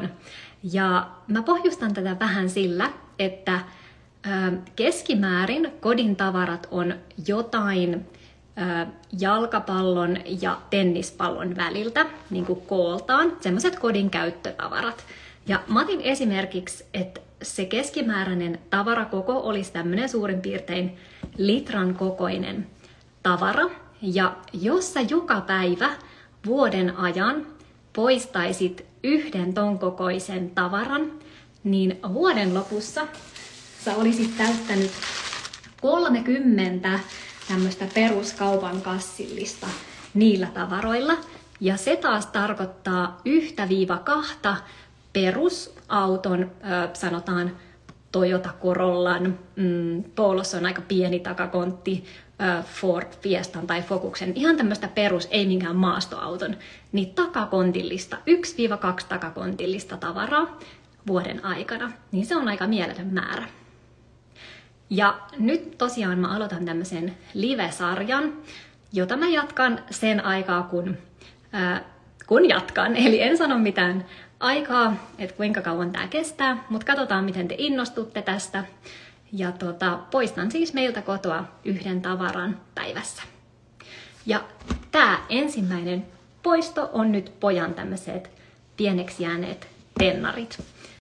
on. Ja mä pohjustan tätä vähän sillä, että keskimäärin kodin tavarat on jotain jalkapallon ja tennispallon väliltä, niin kuin kooltaan, semmoiset kodin käyttötavarat. Ja mä otin esimerkiksi, että se keskimääräinen tavarakoko olisi tämmöinen suurin piirtein litran kokoinen tavara. Ja jos sä joka päivä vuoden ajan poistaisit yhden ton kokoisen tavaran, niin vuoden lopussa sä olisit täyttänyt 30 tämmöistä peruskaupan kassillista niillä tavaroilla. Ja se taas tarkoittaa 1-2 perusauton, sanotaan Toyota Corollan, Polossa on aika pieni takakontti, Ford Fiestan tai Focusen, ihan tämmöistä perus, ei minkään maastoauton, niin takakontillista, 1-2 takakontillista tavaraa vuoden aikana, niin se on aika mieletön määrä. Ja nyt tosiaan mä aloitan tämmöisen live-sarjan, jota mä jatkan sen aikaa, kun jatkan. Eli en sano mitään aikaa, että kuinka kauan tää kestää, mutta katsotaan, miten te innostutte tästä. Ja poistan siis meiltä kotoa yhden tavaran päivässä. Ja tää ensimmäinen poisto on nyt pojan tämmöiset pieneksi jääneet tennarit.